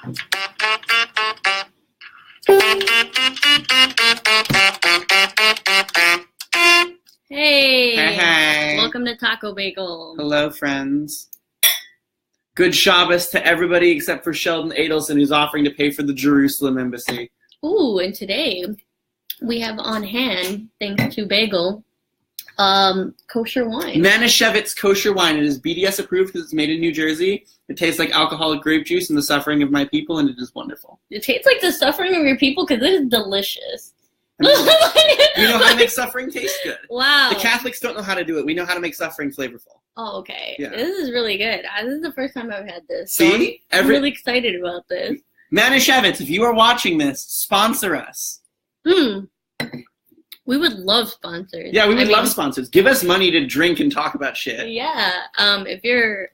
Hey. Hey. Welcome to TacoBagel. Hello, friends. Good Shabbos to everybody except for Sheldon Adelson, who's offering to pay for the Jerusalem embassy. Ooh, and today we have on hand, thanks to Bagel, kosher wine. Manischewitz kosher wine. It is BDS approved because it's made in New Jersey. It tastes like alcoholic grape juice and the suffering of my people, and it is wonderful. It tastes like the suffering of your people because it is delicious. I mean, we know how to make suffering taste good. Wow. The Catholics don't know how to do it. We know how to make suffering flavorful. Oh, okay. Yeah. This is really good. This is the first time I've had this. See? So I'm really excited about this. Manischewitz, if you are watching this, sponsor us. We would love sponsors. Yeah, we would love sponsors. Give us money to drink and talk about shit. Yeah. If you're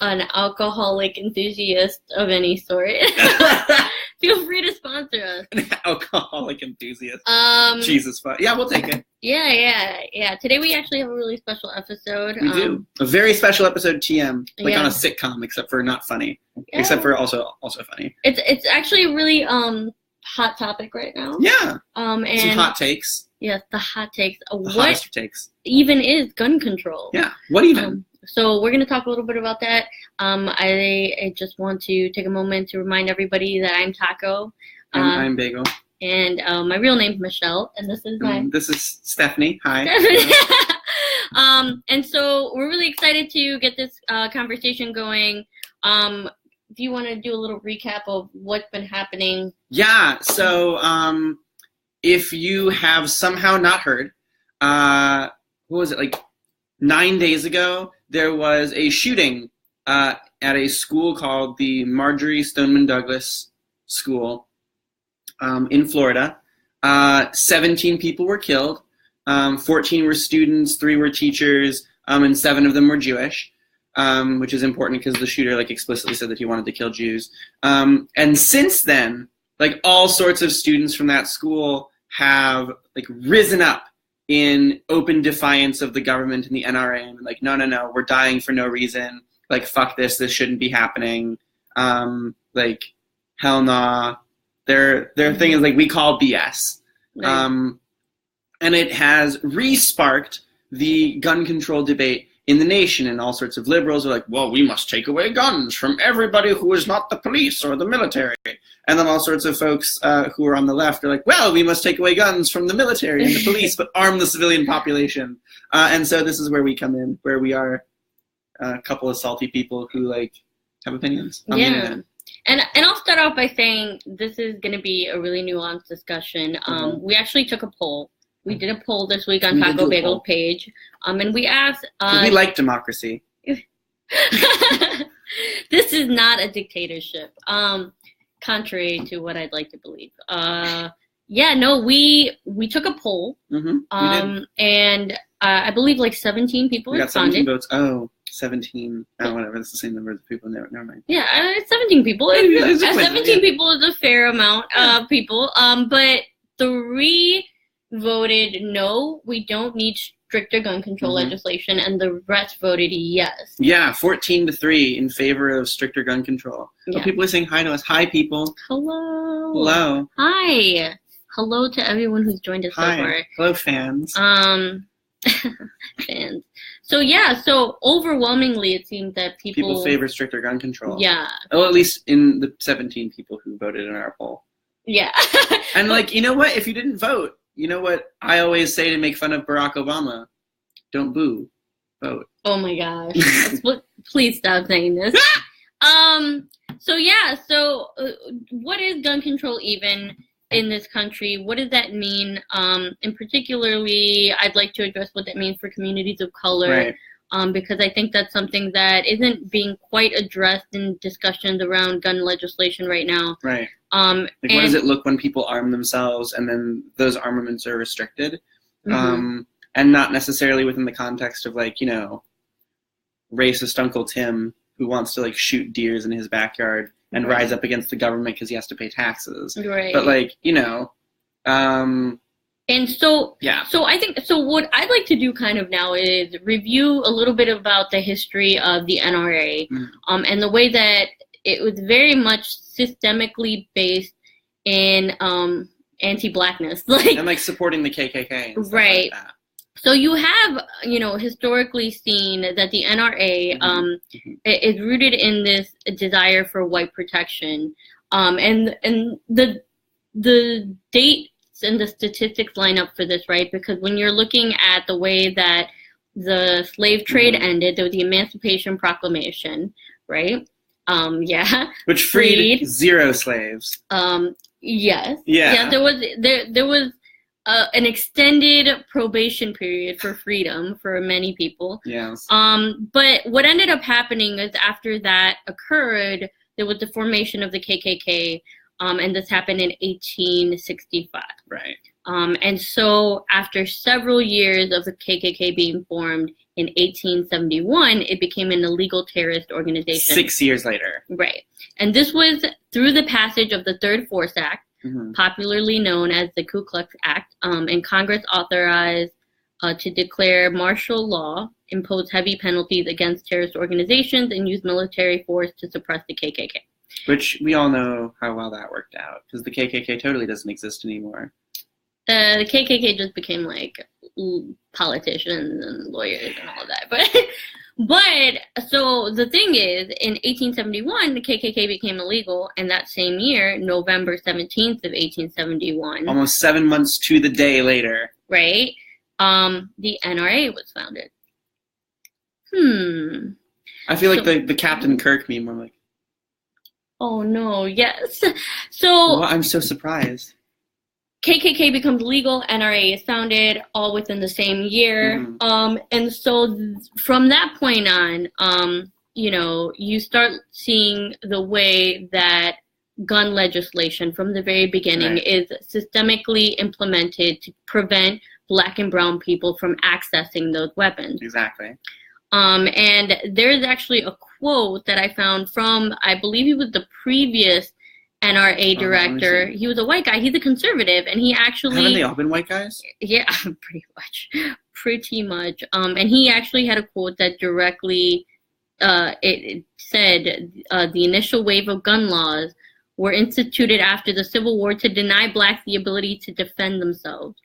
an alcoholic enthusiast of any sort, feel free to sponsor us. An alcoholic enthusiast. Jesus fuck. Yeah, we'll take it. Yeah. Today we actually have a really special episode. We do. A very special episode TM. Like on a Yeah. sitcom, except for not funny. Yeah. Except for also funny. It's actually a really hot topic right now. Yeah. And Some hot takes. yes, the hot takes. The What hottest takes. even is gun control? Yeah. What even? So we're going to talk a little bit about that. I just want to take a moment to remind everybody that I'm Taco. I'm Bagel. And my real name's Michelle, and this is my... This is Stephanie. Hi. And so we're really excited to get this conversation going. Do you want to do a little recap of what's been happening? Yeah. So if you have somehow not heard, what was it, like 9 days ago, there was a shooting at a school called the Marjorie Stoneman Douglas School in Florida. 17 people were killed. 14 were students, 3 were teachers, and 7 of them were Jewish, which is important because the shooter explicitly said that he wanted to kill Jews. And since then, all sorts of students from that school have risen up in open defiance of the government and the NRA, and no, we're dying for no reason. Fuck this shouldn't be happening. Hell nah. Their thing is we call BS. Right. And it has re-sparked the gun control debate in the nation, and all sorts of liberals are well, we must take away guns from everybody who is not the police or the military. And then all sorts of folks who are on the left are well, we must take away guns from the military and the police, but arm the civilian population. And so this is where we come in, where we are a couple of salty people who have opinions on the internet. And I'll start off by saying this is going to be a really nuanced discussion. We actually took a poll. We did a poll this week on Taco Bagel page, and we asked... we like democracy. This is not a dictatorship, contrary to what I'd like to believe. We took a poll, We did. and I believe 17 people We got responded. 17 votes. Oh, 17. Oh, whatever. That's the same number of people. Never mind. Yeah, it's 17 people. It's 17 people is a fair amount of people. But 3 voted no, we don't need stricter gun control legislation, and the rest voted yes. Yeah, 14-3 in favor of stricter gun control. Yeah. Oh, people are saying hi to us. Hi, people. Hello. Hello. Hi. Hello to everyone who's joined us so Hi. far. Hello, fans. Fans. So overwhelmingly it seems that People favor stricter gun control. Yeah. Well, at least in the 17 people who voted in our poll. Yeah. And you know what? If you didn't vote, you know what I always say to make fun of Barack Obama? Don't boo. Vote. Oh my gosh. Please stop saying this. So what is gun control even in this country? What does that mean? And particularly, I'd like to address what that means for communities of color. Right. Because I think that's something that isn't being quite addressed in discussions around gun legislation right now. Right. What does it look when people arm themselves and then those armaments are restricted? And not necessarily within the context of racist Uncle Tim who wants to shoot deers in his backyard and rise up against the government because he has to pay taxes. Right. But and so, yeah. So I think, what I'd like to do kind of now is review a little bit about the history of the NRA, and the way that it was very much systemically based in anti-blackness, like, and like supporting the KKK and stuff right. like that. So you have, historically seen that the NRA is rooted in this desire for white protection, and the dates and the statistics line up for this, right? Because when you're looking at the way that the slave trade ended, there was the Emancipation Proclamation, right? Which freed 0 slaves. Yes. Yeah. There was an extended probation period for freedom for many people. Yes. But what ended up happening is after that occurred, there was the formation of the KKK, and this happened in 1865. Right. And so after several years of the KKK being formed, in 1871, it became an illegal terrorist organization. 6 years later. Right. And this was through the passage of the Third Force Act, popularly known as the Ku Klux Act, and Congress authorized to declare martial law, impose heavy penalties against terrorist organizations, and use military force to suppress the KKK. Which we all know how well that worked out, because the KKK totally doesn't exist anymore. The KKK just became like politicians and lawyers and all of that. But so the thing is, in 1871, the KKK became illegal, and that same year, November 17th of 1871, almost 7 months to the day later, right? The NRA was founded. I feel like the Captain Kirk meme. I'm like, oh no, yes. So well, I'm so surprised. KKK becomes legal, NRA is founded, all within the same year. And so from that point on, you start seeing the way that gun legislation from the very beginning is systemically implemented to prevent Black and brown people from accessing those weapons. Exactly. And there's actually a quote that I found from, I believe he was the previous NRA director. He was a white guy. He's a conservative, and he actually... Haven't they all been white guys? Yeah, pretty much. And he actually had a quote that directly it said, the initial wave of gun laws were instituted after the Civil War to deny Blacks the ability to defend themselves.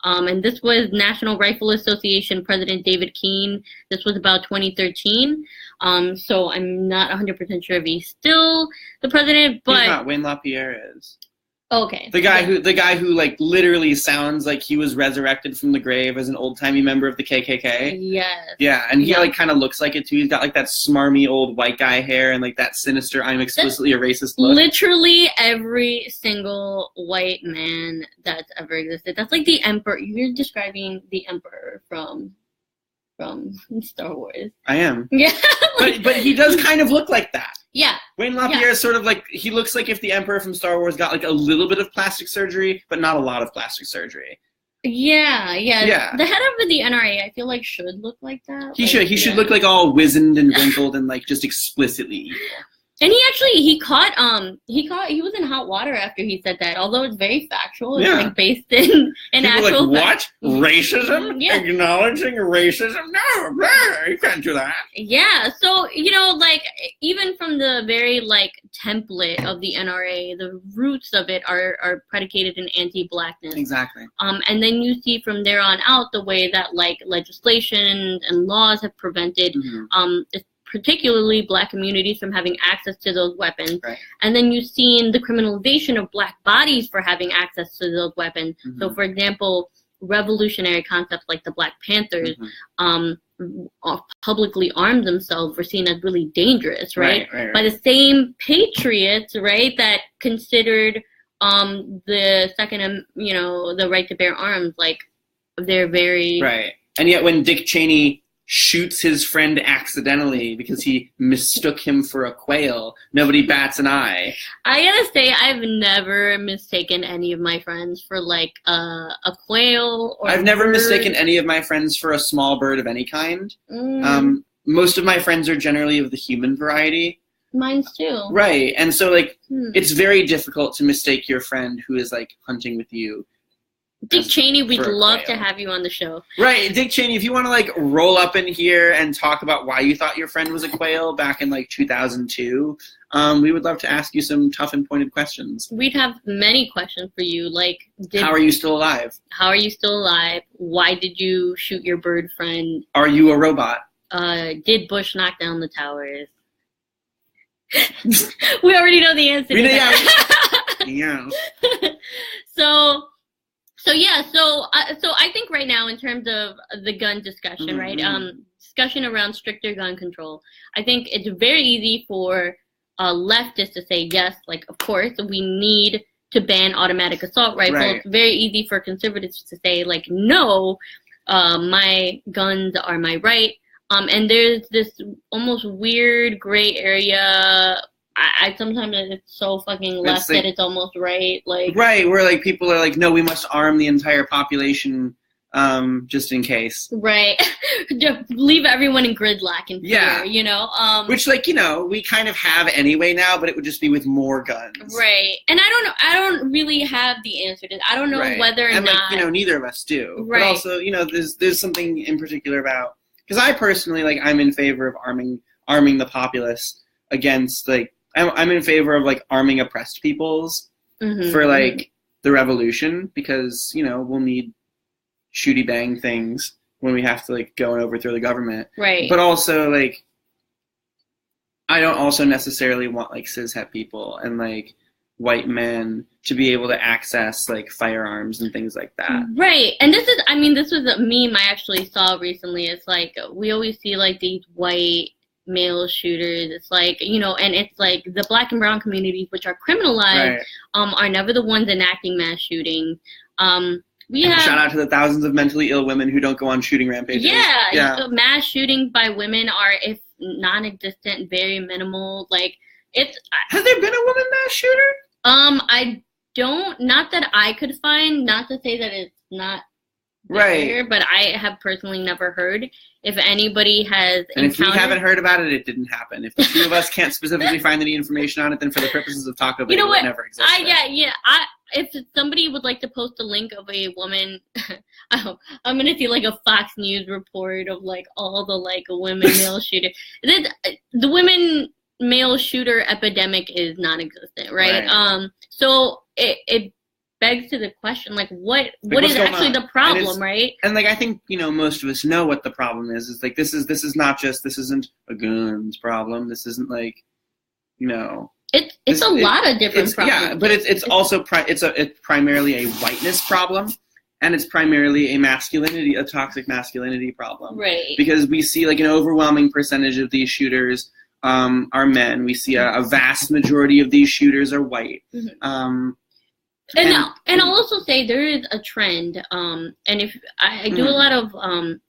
And this was National Rifle Association President David Keene. This was about 2013. So I'm not 100% sure if he's still the president, but... He's not. Wayne LaPierre is. Okay. The guy who like literally sounds like he was resurrected from the grave as an old-timey member of the KKK. Yes. Yeah, and he like kind of looks like it too. He's got like that smarmy old white guy hair and like that sinister "I'm explicitly a racist" look. Literally every single white man that's ever existed. That's like the Emperor. You're describing the Emperor from Star Wars. I am. Yeah. but he does kind of look like that. Yeah. Wayne LaPierre is sort of like, he looks like if the Emperor from Star Wars got like a little bit of plastic surgery, but not a lot of plastic surgery. Yeah. The head of the NRA, I feel like, should look like that. He should look like all wizened and wrinkled and like just explicitly evil. And he was in hot water after he said that, although it's very factual. It's like based in actual like, what? Racism? Yeah. Acknowledging racism? No, you can't do that. Yeah, so, like, even from the very, like, template of the NRA, the roots of it are predicated in anti-Blackness. Exactly. And then you see from there on out the way that, like, legislation and laws have prevented particularly Black communities from having access to those weapons. Right. And then you've seen the criminalization of Black bodies for having access to those weapons. So, for example, revolutionary concepts like the Black Panthers publicly armed themselves were seen as really dangerous, right? By the same patriots, right, that considered the second, the right to bear arms, like, they're very... Right. And yet when Dick Cheney shoots his friend accidentally because he mistook him for a quail, nobody bats an eye. I gotta say, I've never mistaken any of my friends for, like, a quail or I've never mistaken any of my friends for a small bird of any kind. Most of my friends are generally of the human variety. Mine's too. Right. And so, like, it's very difficult to mistake your friend who is, like, hunting with you Dick Cheney, we'd love to quail. have you on the show. Right, Dick Cheney, if you want to like roll up in here and talk about why you thought your friend was a quail back in like 2002, we would love to ask you some tough and pointed questions. We'd have many questions for you, like how are you still alive? How are you still alive? Why did you shoot your bird friend? Are you a robot? Did Bush knock down the towers? We already know the answer to that. Yeah. So I think right now in terms of the gun discussion, right? Discussion around stricter gun control. I think it's very easy for leftists to say yes, like of course we need to ban automatic assault rifles. Right. It's very easy for conservatives to say like no, my guns are my right. And there's this almost weird gray area. I sometimes it's so fucking left that it's almost right. Like right, where like people are like, no, we must arm the entire population just in case. Right. Just leave everyone in gridlock and fear, you know? Which like, you know, we kind of have anyway now, but it would just be with more guns. Right. And I don't know, I don't really have the answer to that. I don't know whether or not. Like, you know, neither of us do. Right. But also, you know, there's something in particular about, because I personally, like, I'm in favor of arming the populace against, like, I'm in favor of, like, arming oppressed peoples for, like, the revolution, because, you know, we'll need shooty bang things when we have to, like, go and overthrow the government. Right. But also, like, I don't also necessarily want, like, cishet people and, like, white men to be able to access like firearms and things like that. Right. And this was a meme I actually saw recently. It's like we always see like these white male shooters. It's like, you know, and it's like the black and brown communities, which are criminalized, are never the ones enacting mass shootings. Shout out to the thousands of mentally ill women who don't go on shooting rampages. Yeah. So mass shootings by women are, if non-existent, very minimal. Like has there been a woman mass shooter? I don't, not that I could find, not to say that it's not there, but I have personally never heard. If anybody has and if we haven't heard about it, it didn't happen. If the two of us can't specifically find any information on it, then for the purposes of TacoBagel, it never existed. If somebody would like to post a link of a woman, I'm gonna see like a Fox News report of like all the like women male shooters. The women male shooter epidemic is non-existent, right? So it begs to the question, like what is actually the problem, right? And like I think, you know, most of us know what the problem is. It's like this isn't a guns problem. This isn't like, you know, it's a lot of different problems. Yeah, but it's also it's primarily a whiteness problem. And it's primarily a toxic masculinity problem. Right. Because we see like an overwhelming percentage of these shooters are men. We see a vast majority of these shooters are white. And I'll also say there is a trend, and if I do a lot of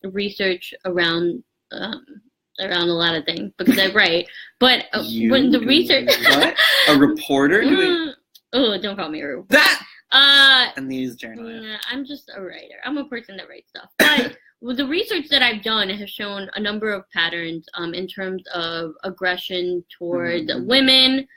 research around a lot of things because I write, but when the research what a reporter doing don't call me a reporter. And these journalists. I'm just a writer. I'm a person that writes stuff. But the research that I've done has shown a number of patterns in terms of aggression towards women.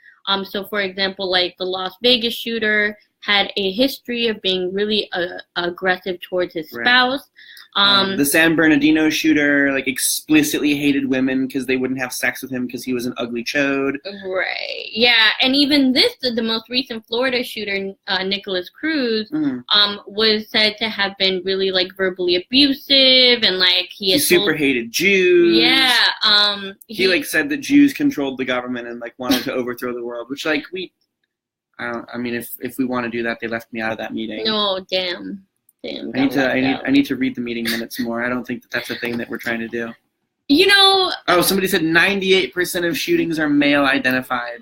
So, for example, like the Las Vegas shooter had a history of being really aggressive towards his spouse. The San Bernardino shooter like explicitly hated women because they wouldn't have sex with him because he was an ugly chode. Right. Yeah, and even the most recent Florida shooter, Nicholas Cruz, was said to have been really like verbally abusive and like he super hated Jews. Yeah. He like said that Jews controlled the government and like wanted to overthrow the world, which like I mean, if we want to do that, they left me out of that meeting. No, damn. I need to read the meeting minutes more. I don't think that's a thing that we're trying to do. You know. Oh, somebody said 98% of shootings are male identified.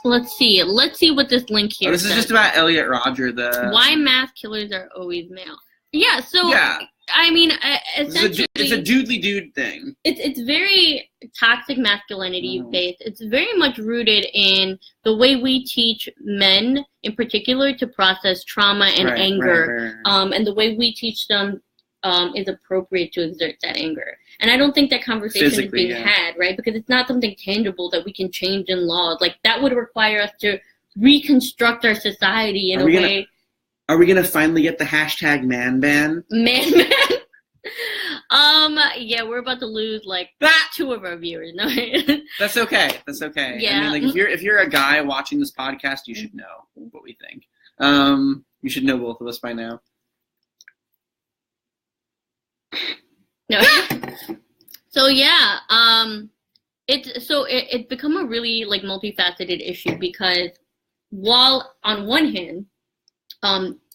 Let's see what this link here says. This is just about Elliot Rodger, why mass killers are always male. Yeah. So. Yeah. I mean, essentially, it's a doodly dude thing. It's very toxic masculinity based. It's very much rooted in the way we teach men, in particular, to process trauma and anger, and the way we teach them is appropriate to exert that anger. And I don't think that conversation is being had, right? Because it's not something tangible that we can change in laws. Like that would require us to reconstruct our society in a way. Are we gonna finally get the hashtag man ban? Man. Yeah, we're about to lose like 2 of our viewers. No. That's okay. That's okay. Yeah. I mean, like if you're a guy watching this podcast, you should know what we think. You should know both of us by now. No. So yeah, it's become a really like multifaceted issue because while on one hand,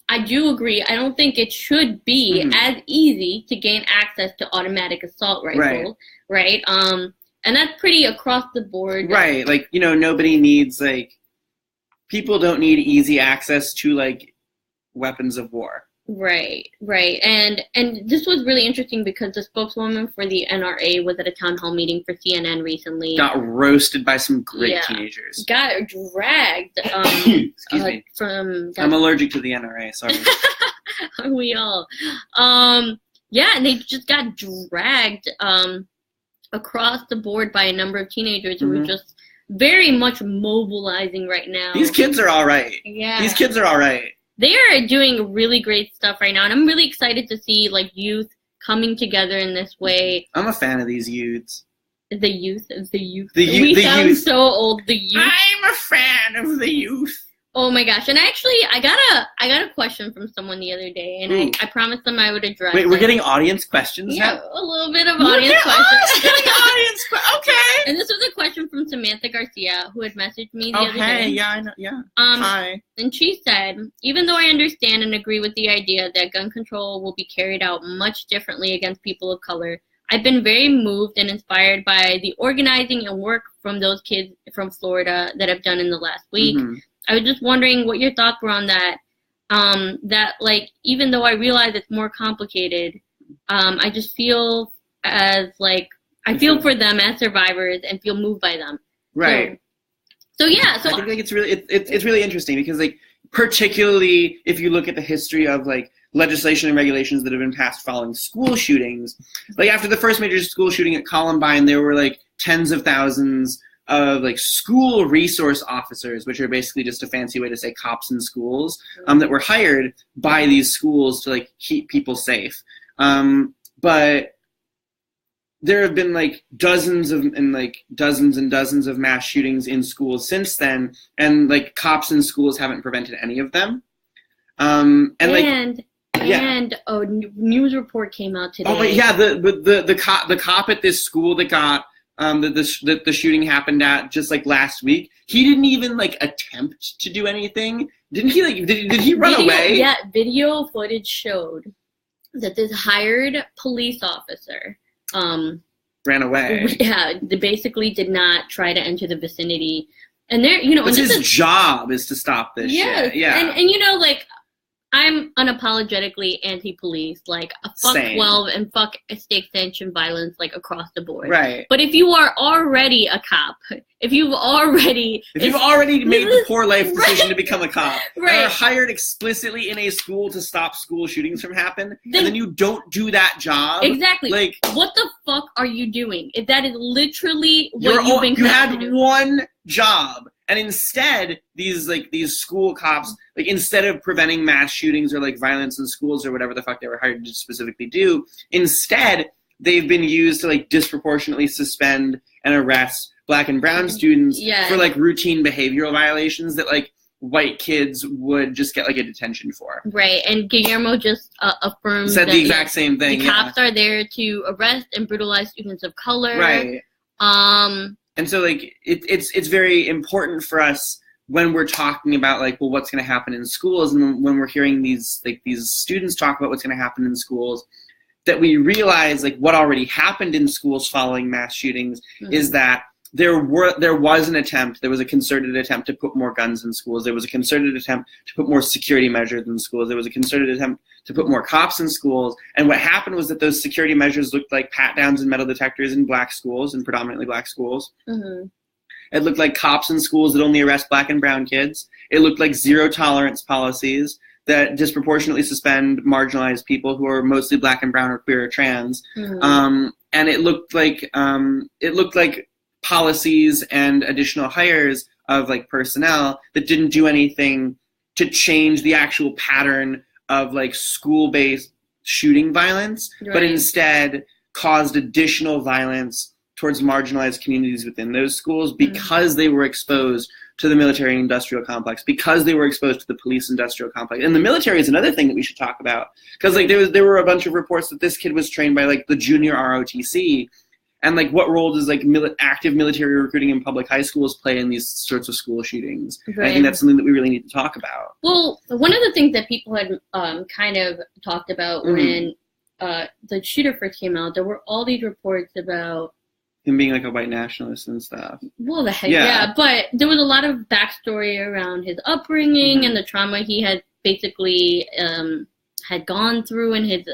I do agree. I don't think it should be as easy to gain access to automatic assault rifles, right? And that's pretty across the board. Right. Like, you know, nobody needs, like, people don't need easy access to, like, weapons of war. Right. And this was really interesting because the spokeswoman for the NRA was at a town hall meeting for CNN recently. Got roasted by some great teenagers. Got dragged Excuse me. From... I'm allergic to the NRA, sorry. Are we all? Yeah, and they just got dragged across the board by a number of teenagers who were just very much mobilizing right now. These kids are all right. Yeah. These kids are all right. They are doing really great stuff right now, and I'm really excited to see like youth coming together in this way. I'm a fan of these youths. The youth. We sound so old. The youth. I'm a fan of the youth. Oh my gosh! And actually, I got a question from someone the other day, and I promised them I would address. Wait, we're getting audience questions yeah, now? a little bit of audience questions. Okay. And this was a question from Samantha Garcia, who had messaged me the other day. Yeah, I know. Yeah. Hi. And she said, even though I understand and agree with the idea that gun control will be carried out much differently against people of color, I've been very moved and inspired by the organizing and work from those kids from Florida that I've done in the last week. I was just wondering what your thoughts were on that. That, like, even though I realize it's more complicated, I just feel as, like, I feel for them as survivors and feel moved by them. Right. So yeah. So I think like it's really interesting because, like, particularly if you look at the history of, like, legislation and regulations that have been passed following school shootings, like after the first major school shooting at Columbine, there were like tens of thousands of like school resource officers, which are basically just a fancy way to say cops in schools, that were hired by these schools to like keep people safe. But there have been like dozens and dozens of mass shootings in schools since then, and like cops in schools haven't prevented any of them. And a news report came out today. Oh, but yeah, the cop at this school that got that the shooting happened at just like last week, he didn't even like attempt to do anything. Didn't he? Like, did he run away? Yeah, video footage showed that this hired police officer ran away. Yeah, they basically did not try to enter the vicinity, and there, you know, but his job is to stop this shit. Yeah, and you know, like, I'm unapologetically anti-police, like fuck Same. 12 and fuck state sanctioned violence, like across the board. Right. But if you are already a cop, if you've already made the poor life decision to become a cop, right, and are hired explicitly in a school to stop school shootings from happening, and then you don't do that job, exactly. Like, what the fuck are you doing? If that is literally what you've been you had had to do. one job. And instead, these school cops, like, instead of preventing mass shootings or like violence in schools or whatever the fuck they were hired to specifically do, instead they've been used to like disproportionately suspend and arrest Black and brown students for like routine behavioral violations that like white kids would just get like a detention for. Right, and Guillermo just affirmed said the exact same thing. The cops are there to arrest and brutalize students of color. Right. And so, like, it's very important for us when we're talking about, like, well, what's going to happen in schools, and when we're hearing these students talk about what's going to happen in schools, that we realize, like, what already happened in schools following mass shootings is that there was a concerted attempt to put more guns in schools. There was a concerted attempt to put more security measures in schools. There was a concerted attempt to put more cops in schools. And what happened was that those security measures looked like pat-downs and metal detectors in black schools, and predominantly black schools. It looked like cops in schools that only arrest Black and brown kids. It looked like zero-tolerance policies that disproportionately suspend marginalized people who are mostly Black and brown or queer or trans. And it looked like policies and additional hires of like personnel that didn't do anything to change the actual pattern of like school-based shooting violence, but instead caused additional violence towards marginalized communities within those schools because they were exposed to the military industrial complex, because they were exposed to the police industrial complex. And the military is another thing that we should talk about, because like there were a bunch of reports that this kid was trained by like the junior ROTC, and like what role does like active military recruiting in public high schools play in these sorts of school shootings? I think that's something that we really need to talk about. Well, one of the things that people had kind of talked about when the shooter first came out, there were all these reports about him being like a white nationalist and stuff. Well, the heck, yeah. But there was a lot of backstory around his upbringing and the trauma he had basically had gone through in his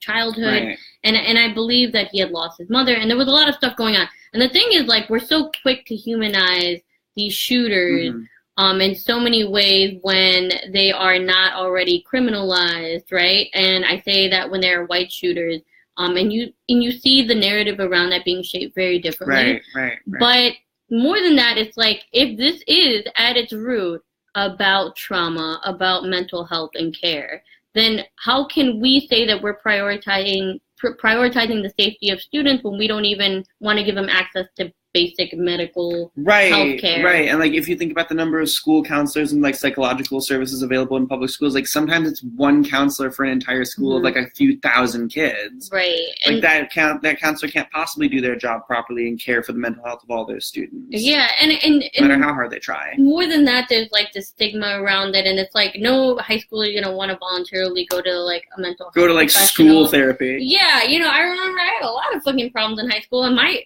childhood. Right. And I believe that he had lost his mother, and there was a lot of stuff going on. And the thing is, like, we're so quick to humanize these shooters in so many ways when they are not already criminalized, right? And I say that when they're white shooters, and you see the narrative around that being shaped very differently. Right. But more than that, it's like, if this is at its root about trauma, about mental health and care, then how can we say that we're prioritizing the safety of students when we don't even want to give them access to basic medical health care? Right. And like if you think about the number of school counselors and like psychological services available in public schools, like sometimes it's one counselor for an entire school of like a few thousand kids. Right. Like that counselor can't possibly do their job properly and care for the mental health of all those students. Yeah, and no matter how hard they try. More than that, there's like the stigma around it, and it's like no high schooler is gonna want to voluntarily go to like a mental health like school therapy. Yeah, I remember I had a lot of fucking problems in high school, and my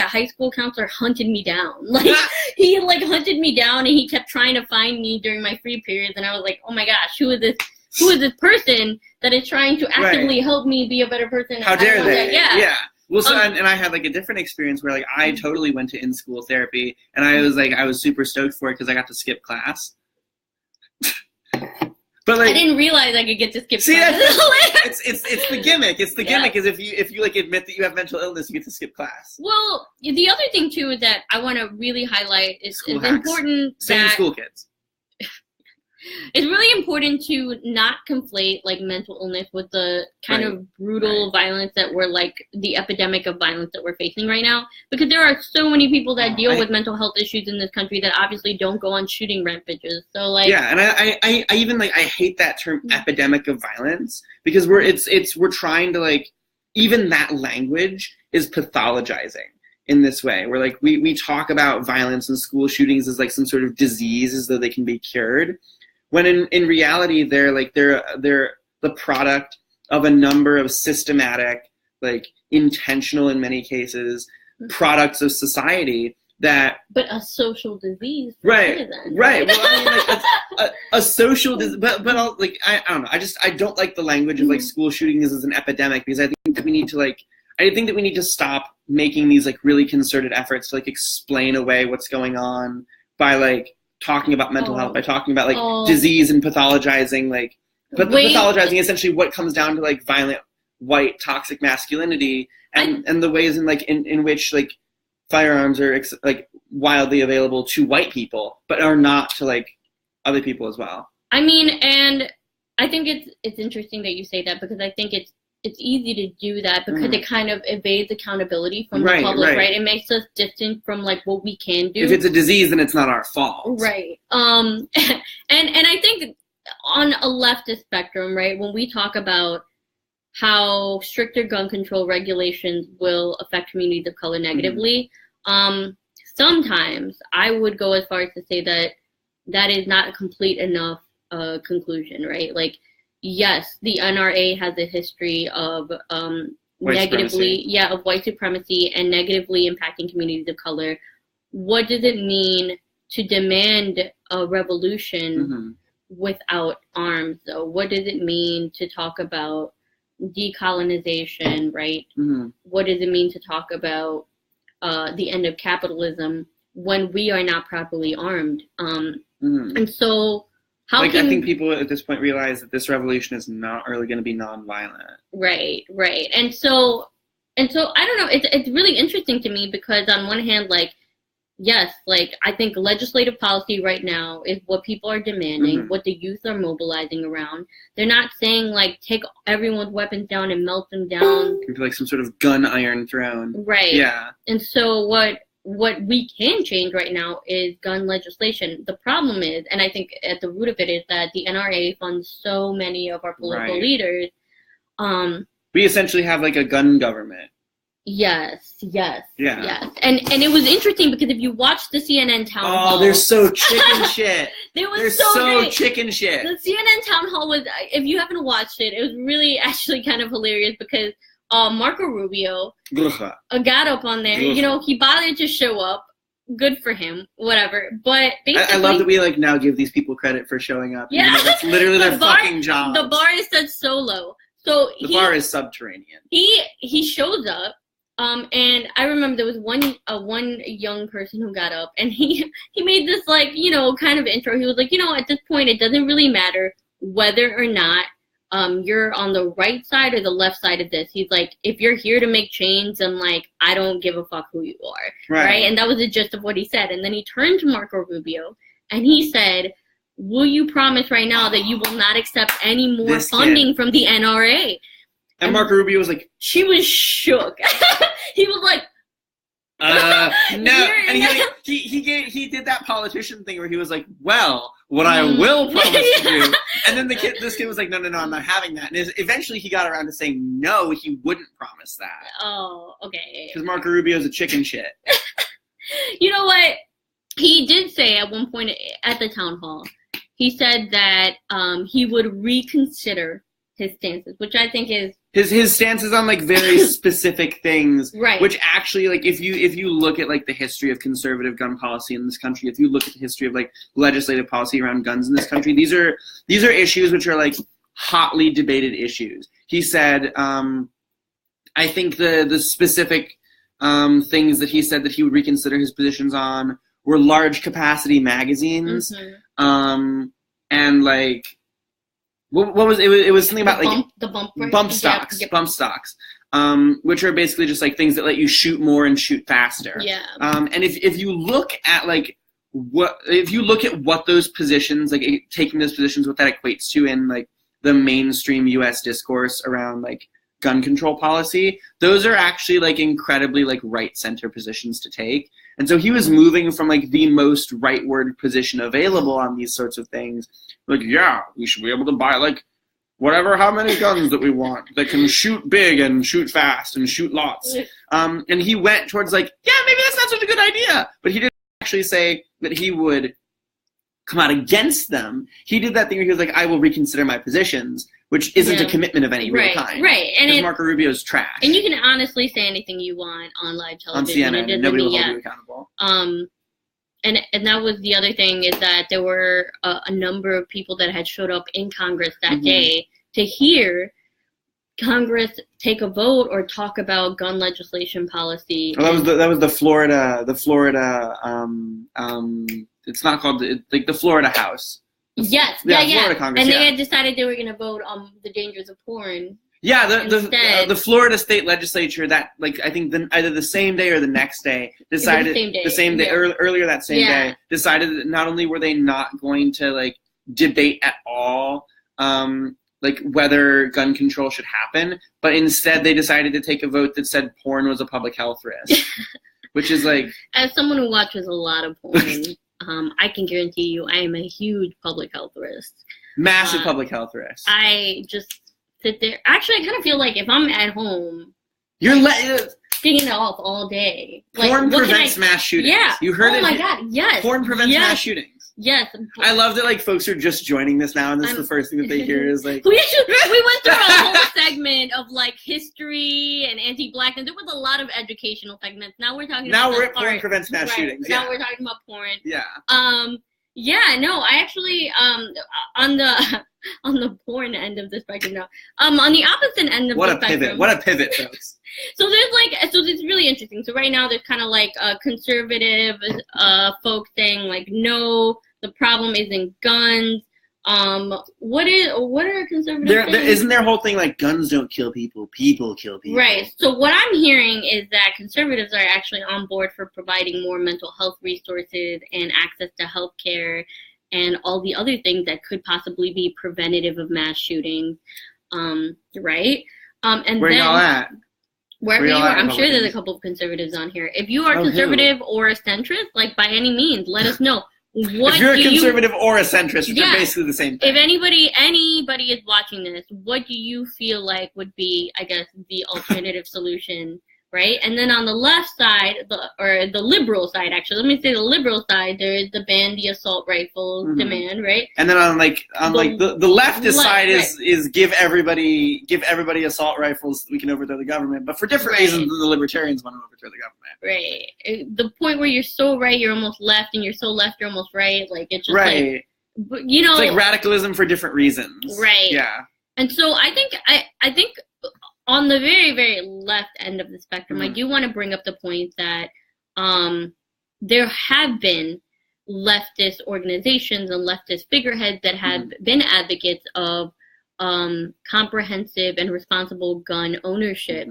high school counselor hunted me down. Like he like hunted me down, and he kept trying to find me during my free periods, and I was like, oh my gosh, who is this person that is trying to actively help me be a better person? How dare they? Yeah. Well, so and I had like a different experience where like I totally went to in-school therapy, and I was super stoked for it because I got to skip class. But like, I didn't realize I could get to skip class. It's the gimmick. It's the gimmick is if you like admit that you have mental illness, you get to skip class. Well, the other thing too is that I want to really highlight is important. Same school kids. It's really important to not conflate like mental illness with the kind of brutal violence that we're like the epidemic of violence that we're facing right now, because there are so many people that deal with mental health issues in this country that obviously don't go on shooting rampages. So like and I even like I hate that term epidemic of violence, because we're trying to like, even that language is pathologizing in this way, where like we talk about violence and school shootings as like some sort of disease as though they can be cured. When in reality, they're the product of a number of systematic, like intentional in many cases, products of society that. But a social disease. Right. Well, I mean, like a social disease, but I'll, like I don't know. I don't like the language of like school shootings as an epidemic, because I think that we need to stop making these like really concerted efforts to like explain away what's going on by like talking about mental health, by talking about like disease and pathologizing, like pathologizing essentially what comes down to like violent white toxic masculinity and the ways in which like firearms are like wildly available to white people but are not to like other people as well. I mean, and I think it's interesting that you say that, because I think it's easy to do that because it kind of evades accountability from the public, right? It makes us distant from like what we can do. If it's a disease, then it's not our fault. Right. And I think on a leftist spectrum, right, when we talk about how stricter gun control regulations will affect communities of color negatively, sometimes I would go as far as to say that is not a complete enough conclusion, right? Like, yes, the NRA has a history of of white supremacy and negatively impacting communities of color. What does it mean to demand a revolution without arms, though? What does it mean to talk about decolonization, right? What does it mean to talk about the end of capitalism when we are not properly armed? And so I think people at this point realize that this revolution is not really going to be nonviolent. Right. And so I don't know. It's really interesting to me because on one hand, like, yes, like I think legislative policy right now is what people are demanding, Mhm. what the youth are mobilizing around. They're not saying like take everyone's weapons down and melt them down. Could be like some sort of gun iron throne. Right. Yeah. And so what we can change right now is gun legislation. The problem is, and I think at the root of it is that the NRA funds so many of our political Right. leaders. We essentially have like a gun government. Yes. Yeah. And it was interesting because if you watch the CNN town hall, they're so chicken shit. They're so great. chicken shit. The CNN town hall was, if you haven't watched it, it was really actually kind of hilarious because Marco Rubio got up on there. You know, he bothered to show up. Good for him, whatever. But basically, I love that we like now give these people credit for showing up. Yeah, that's literally their fucking job. The bar is set so low. So the bar is subterranean. He shows up. And I remember there was one young person who got up and he made this like, you know, kind of intro. He was like, you know, at this point, it doesn't really matter whether or not, you're on the right side or the left side of this. He's like, if you're here to make change, then like, I don't give a fuck who you are. Right. And that was the gist of what he said. And then he turned to Marco Rubio and he said, will you promise right now that you will not accept any more funding from the NRA? And Marco Rubio was like, she was shook. He was like, no. And he did that politician thing where he was like, well, what I will promise to do. And then this kid was like, no, I'm not having that. And eventually he got around to saying no, he wouldn't promise that. Oh, okay. Because Marco Rubio's a chicken shit. You know what? He did say at one point at the town hall, he said that he would reconsider his stances, which I think is his stances on like very specific things, right? Which actually, like, if you look at like the history of conservative gun policy in this country, if you look at the history of like legislative policy around guns in this country, these are issues which are like hotly debated issues. He said, I think the specific things that he said that he would reconsider his positions on were large capacity magazines, and like. What was it? It was something about like bump stocks, which are basically just like things that let you shoot more and shoot faster. Yeah. And if you look at like what those positions, like taking those positions, what that equates to in like the mainstream U.S. discourse around like gun control policy, those are actually like incredibly like right center positions to take. And so he was moving from like the most rightward position available on these sorts of things. Like, yeah, we should be able to buy like how many guns that we want that can shoot big and shoot fast and shoot lots. And he went towards like, yeah, maybe that's not such a good idea. But he didn't actually say that he would come out against them. He did that thing where he was like, I will reconsider my positions, which isn't a commitment of any real kind. Right. And Marco Rubio's trash. And you can honestly say anything you want on live television. On CNN, nobody will hold you accountable. And that was the other thing is that there were a number of people that had showed up in Congress that day to hear Congress take a vote or talk about gun legislation policy. Well, that was the Florida. It's not called like the Florida House. Yes. Florida Congress, and they had decided they were going to vote on the dangers of porn. Yeah, the Florida state legislature that like I think either the same day or the next day decided the same day earlier that same day decided that not only were they not going to like debate at all like whether gun control should happen, but instead they decided to take a vote that said porn was a public health risk, which is like, as someone who watches a lot of porn, I can guarantee you I am a huge public health risk. Massive public health risk. I just sit there. Actually, I kind of feel like if I'm at home, you're getting it off all day. Porn prevents mass shootings. Yeah. You heard it. Oh my God. Yes. Porn prevents mass shootings. Yes. I love that like folks are just joining this now, and this is the first thing that they hear is like. We went through a whole segment of like history and anti-blackness. There was a lot of educational segments. Now we're talking. Now we're at porn prevents mass shootings. Now we're talking about porn. Yeah. Yeah. No, I actually on the porn end of the spectrum now. On the opposite end of the spectrum. What a pivot, folks. So it's really interesting. So right now there's kind of like conservative folk saying like, no, the problem isn't guns. What are conservatives There saying? isn't their whole thing like guns don't kill people, people kill people. Right. So what I'm hearing is that conservatives are actually on board for providing more mental health resources and access to health care and all the other things that could possibly be preventative of mass shootings. Right? And Where then y'all at? wherever you y'all are, at, I'm sure there's a Republicans? couple of conservatives on here. If you are Oh, who? conservative or a centrist, like by any means, let us know. What If you're a do you conservative or a centrist, which Yeah. are basically the same thing. If anybody is watching this, what do you feel like would be, I guess, the alternative solution, right? And then on the left side, or the liberal side, actually, let me say the liberal side, there is the ban the assault rifles demand, right? And then on the leftist side is give everybody assault rifles so we can overthrow the government. But for different reasons than the libertarians want to overthrow the government. Right. The point where you're so right, you're almost left, and you're so left, you're almost right. Like, it's just right. Like, you know, it's like radicalism for different reasons. Right. Yeah. And so I think on the very, very left end of the spectrum, I do want to bring up the point that there have been leftist organizations and leftist figureheads that have been advocates of comprehensive and responsible gun ownership.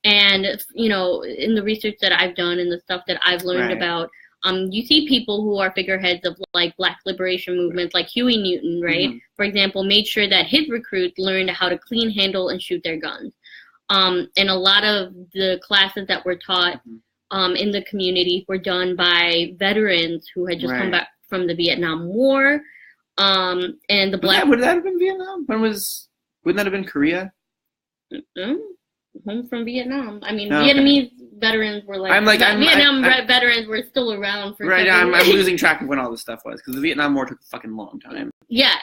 And, you know, in the research that I've done and the stuff that I've learned about, you see people who are figureheads of like Black liberation movements, like Huey Newton, right? For example, made sure that his recruits learned how to clean, handle, and shoot their guns. And a lot of the classes that were taught in the community were done by veterans who had just come back from the Vietnam War. And the Black... Would that have been Vietnam? Wouldn't that have been Korea? Home from Vietnam. I mean, Vietnamese veterans were like... Vietnam veterans were still around for... Right, I'm losing track of when all this stuff was, because the Vietnam War took a fucking long time. Yeah,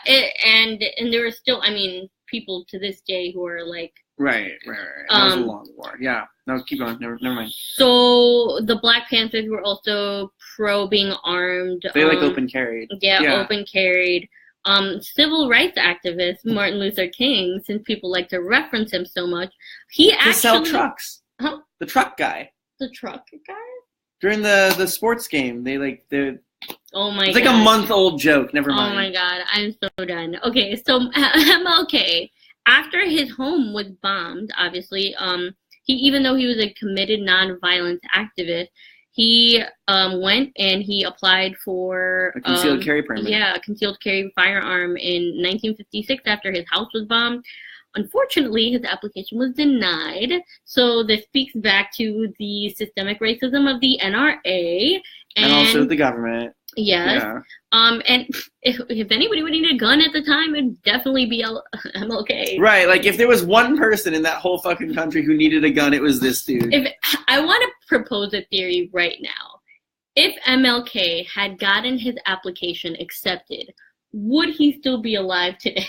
and there were still, I mean, people to this day who are like... Right. That was a long war. Yeah. No, keep going. Never mind. So the Black Panthers were also pro being armed. They open carried. Yeah, open carried. Civil rights activist Martin Luther King, since people like to reference him so much, he actually sell trucks. Huh? The truck guy. The truck guy? During the sports game, they're oh my god. It's like a month-old joke. Never mind. Oh my god, I'm so done. Okay, so MLK, after his home was bombed, obviously, he, even though he was a committed nonviolence activist, he went and he applied for a concealed carry permit. Yeah, a concealed carry firearm in 1956 after his house was bombed. Unfortunately, his application was denied. So this speaks back to the systemic racism of the NRA and also the government. Yes. Yeah. And if anybody would need a gun at the time, it'd definitely be MLK. Right. Like, if there was one person in that whole fucking country who needed a gun, it was this dude. I want to propose a theory right now. If MLK had gotten his application accepted, would he still be alive today?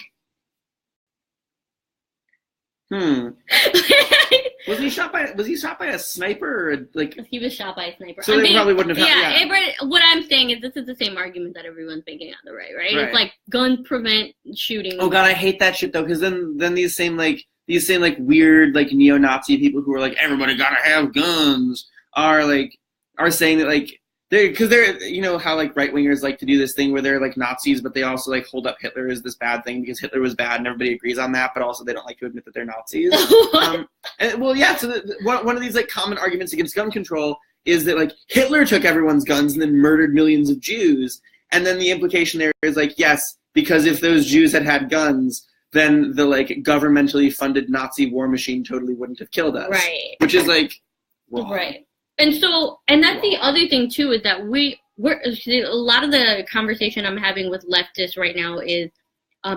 Was he shot by a sniper, or like? He was shot by a sniper. So they probably wouldn't have. Yeah. What I'm saying is, this is the same argument that everyone's making on the right? It's like guns prevent shooting. Oh god, I hate that shit though, because then these same weird like neo-Nazi people who are like everybody gotta have guns are saying that like they're you know how like right wingers like to do this thing where they're like Nazis, but they also like hold up Hitler as this bad thing because Hitler was bad and everybody agrees on that, but also they don't like to admit that they're Nazis. So one of these like common arguments against gun control is that like Hitler took everyone's guns and then murdered millions of Jews, and then the implication there is like, yes, because if those Jews had guns, then the like governmentally funded Nazi war machine totally wouldn't have killed us. Right. Which is like wrong. Right. And that's the other thing too, is that we're a lot of the conversation I'm having with leftists right now is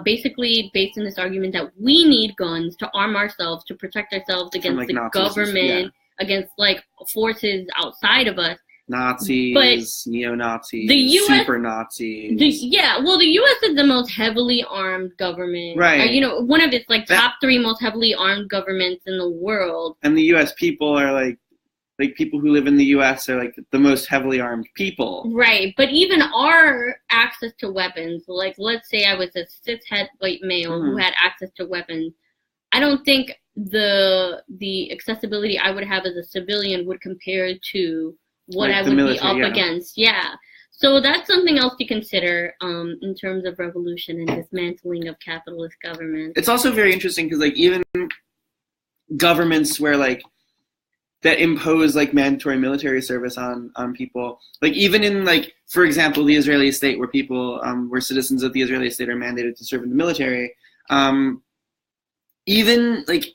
basically based on this argument that we need guns to arm ourselves, to protect ourselves against like the Nazis, government, against like forces outside of us. Nazis, but neo-Nazis, super Nazis. The U.S. is the most heavily armed government. Right. One of its like top 3 most heavily armed governments in the world. And the U.S. people are like people who live in the U.S. are like the most heavily armed people. Right, but even our access to weapons, like let's say I was a cishet white male who had access to weapons, I don't think the accessibility I would have as a civilian would compare to what I would be up against. Yeah. So that's something else to consider in terms of revolution and dismantling of capitalist government. It's also very interesting because, like, even governments where, like, that impose, like, mandatory military service on people, like, even in, like, for example, the Israeli state, where people, where citizens of the Israeli state are mandated to serve in the military, even, like,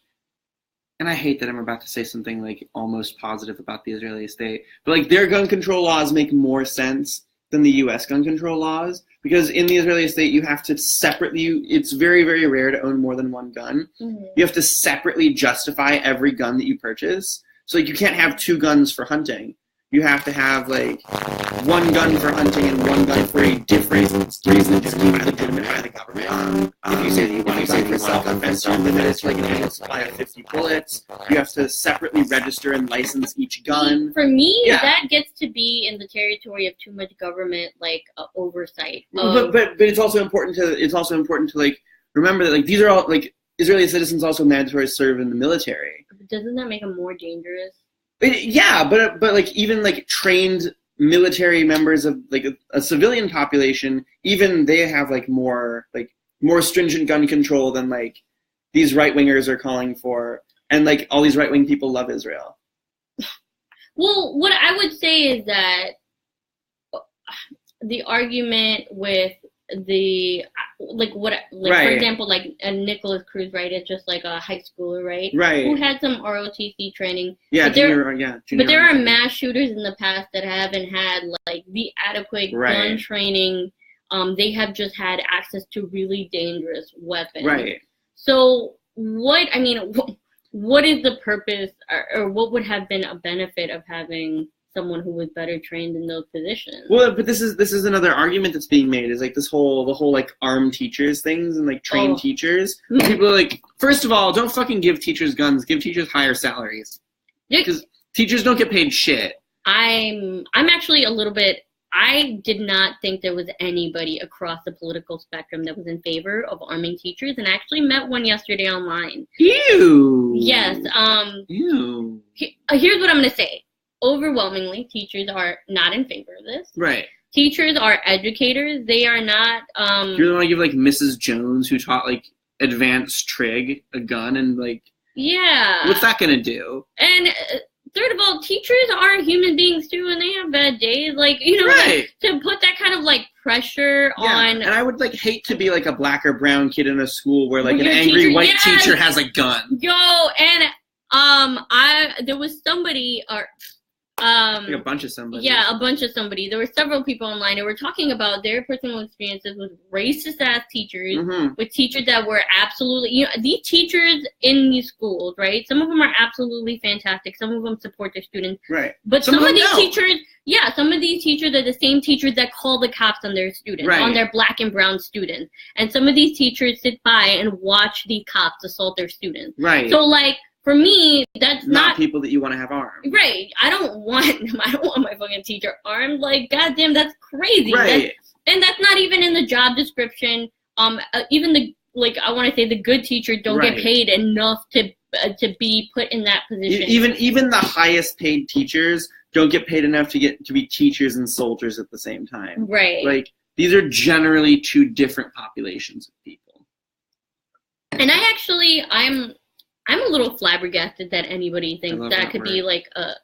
and I hate that I'm about to say something, like, almost positive about the Israeli state, but, like, their gun control laws make more sense than the U.S. gun control laws, because in the Israeli state you have to separately, it's very, very rare to own more than one gun. Mm-hmm. You have to separately justify every gun that you purchase. So, like, you can't have two guns for hunting. You have to have, like, one gun for hunting and one gun for a different reason determined by the government. If you say that you want to gun for self-defense, you're limited to, like, an annual supply of 50 bullets. You have to separately register and license each gun. For me, that gets to be in the territory of too much government, like, oversight. But it's also important to like, remember that, like, these are all, like, Israeli citizens also mandatory serve in the military. Doesn't that make them more dangerous? Yeah, but like, even, like, trained military members of, like, a civilian population, even they have, like, more stringent gun control than, like, these right-wingers are calling for, and, like, all these right-wing people love Israel. Well, what I would say is that the argument with the, like, what, like, right. For example, like, Nicholas Cruz, right, is just like a high schooler, right? Right. Who had some ROTC training. Yeah, but there are mass shooters in the past that haven't had, like, the adequate gun training. They have just had access to really dangerous weapons. Right. So what is the purpose, or what would have been a benefit of having someone who was better trained in those positions? Well, but this is another argument that's being made, is, like, the whole like, armed teachers things and, like, trained teachers. People are like, first of all, don't fucking give teachers guns. Give teachers higher salaries, because teachers don't get paid shit. I'm actually a little bit. I did not think there was anybody across the political spectrum that was in favor of arming teachers, and I actually met one yesterday online. Ew. Yes. Ew. Here's what I'm gonna say. Overwhelmingly, teachers are not in favor of this. Right. Teachers are educators. They are not. You're the one to give, like, Mrs. Jones, who taught, like, advanced trig, a gun, and, like. Yeah. What's that gonna do? And third of all, teachers are human beings too, and they have bad days. Like, you know, right. To put that kind of, like, pressure on. And I would, like, hate to be, like, a black or brown kid in a school where, like, an angry white teacher has a gun. Yo, and there was somebody, or. Like a bunch of somebody. Yeah, a bunch of somebody. There were several people online that were talking about their personal experiences with racist-ass teachers, with teachers that were absolutely, you know, these teachers in these schools, right? Some of them are absolutely fantastic. Some of them support their students. Right. But some of these teachers, some of these teachers are the same teachers that call the cops on their students, on their black and brown students. And some of these teachers sit by and watch the cops assault their students. Right. So, like, for me, that's not people that you want to have armed. Right. I don't want my fucking teacher armed. Like, goddamn, that's crazy. Right. And that's not even in the job description. Even the, like, I want to say the good teachers don't get paid enough to be put in that position. Even the highest paid teachers don't get paid enough to be teachers and soldiers at the same time. Right. Like, these are generally two different populations of people. And I'm a little flabbergasted that anybody thinks that could be, like, a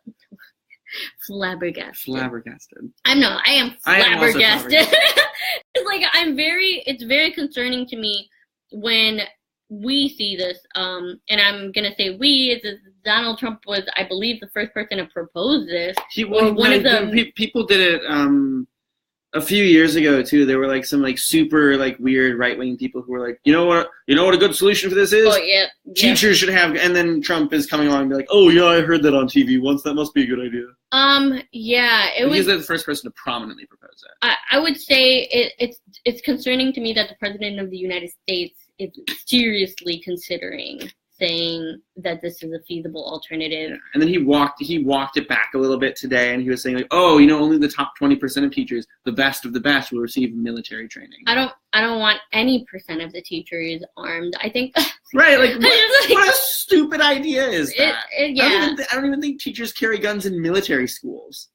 flabbergasted. Flabbergasted. I am flabbergasted. It's like, it's very concerning to me when we see this, and I'm gonna say we, Donald Trump was, I believe, the first person to propose this. People did it, a few years ago too. There were, like, some, like, super, like, weird right-wing people who were like, you know what a good solution for this is? Oh, yeah. Teachers should have, and then Trump is coming along and be like, oh yeah, I heard that on TV once, that must be a good idea. He's the first person to prominently propose it. I would say it's concerning to me that the President of the United States is seriously considering saying that this is a feasible alternative. Yeah. And then he walked it back a little bit today, and he was saying, like, oh, you know, only the top 20% of teachers, the best of the best, will receive military training. I don't want any percent of the teachers armed. I think right, like, what a stupid idea is that? Yeah. I don't even think teachers carry guns in military schools.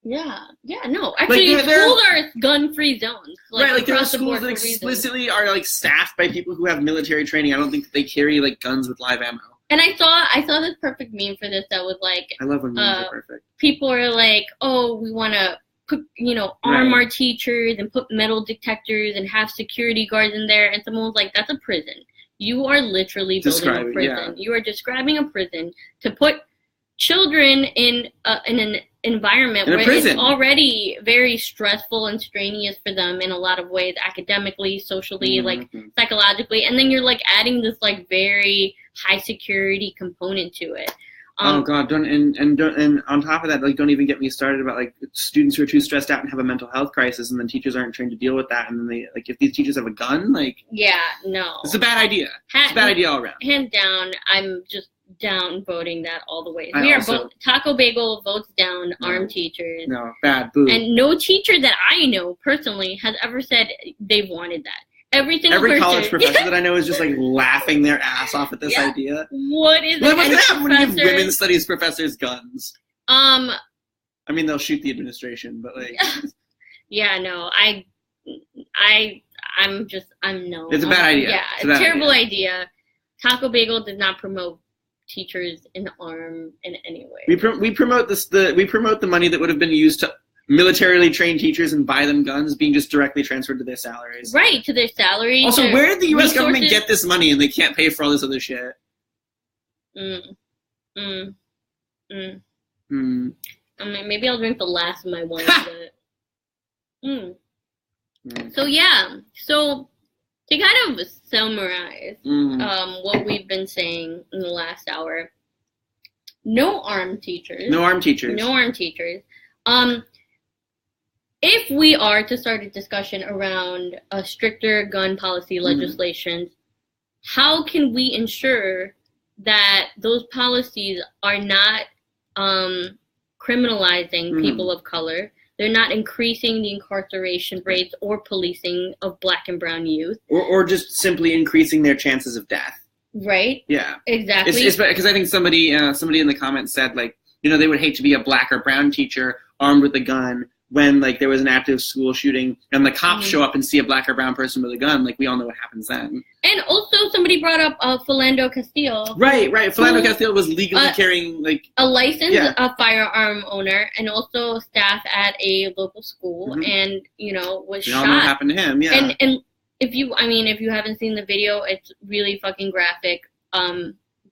No. Actually, Like, schools are gun-free zones. Like, right, like there are across the board schools that for reasons. explicitly are like staffed by people who have military training. I don't think that they carry like guns with live ammo. And I saw this perfect meme for this that was like, I love when memes are perfect. people are like, oh, we want to put, arm Right. our teachers and put metal detectors and have security guards in there. And someone was like, that's a prison. You are literally building a prison. You are describing a prison to put children in an environment where it's already very stressful and strenuous for them in a lot of ways, academically, socially, like psychologically, and then you're like adding this like very high security component to it. Oh God! Don't on top of that, like, don't even get me started about like students who are too stressed out and have a mental health crisis, and then teachers aren't trained to deal with that, and then they like if these teachers have a gun, like it's a bad idea. It's a bad idea all around. Hands down, I'm just down voting that all the way. We are both TacoBagel votes down armed teachers. No, bad, boo. And no teacher that I know personally has ever said they wanted that. Every college professor that I know is just like laughing their ass off at this idea. What's gonna happen when you give women's studies professors guns? I mean, they'll shoot the administration, but like. I'm no. It's a bad idea. Yeah, it's a terrible idea. TacoBagel does not promote teachers in the arm in any way. We promote the money that would have been used to militarily trained teachers and buy them guns being just directly transferred to their salaries. Right, to their salaries. Also, where did the U.S. government get this money and they can't pay for all this other shit? I mean, maybe I'll drink the last of my wine. So to kind of summarize what we've been saying in the last hour, no armed teachers. If we are to start a discussion around a stricter gun policy legislation, how can we ensure that those policies are not criminalizing people of color? They're not increasing the incarceration rates or policing of Black and brown youth. Or just simply increasing their chances of death. Right? Yeah. Exactly. It's because I think somebody in the comments said, like, they would hate to be a Black or brown teacher armed with a gun when, like, there was an active school shooting and the cops show up and see a Black or brown person with a gun. Like, we all know what happens then. And also somebody brought up Philando Castile. Right. Philando Castile was legally carrying, like... a licensed firearm owner and also staff at a local school and, was shot. We all know what happened to him, yeah. And if you haven't seen the video, it's really fucking graphic.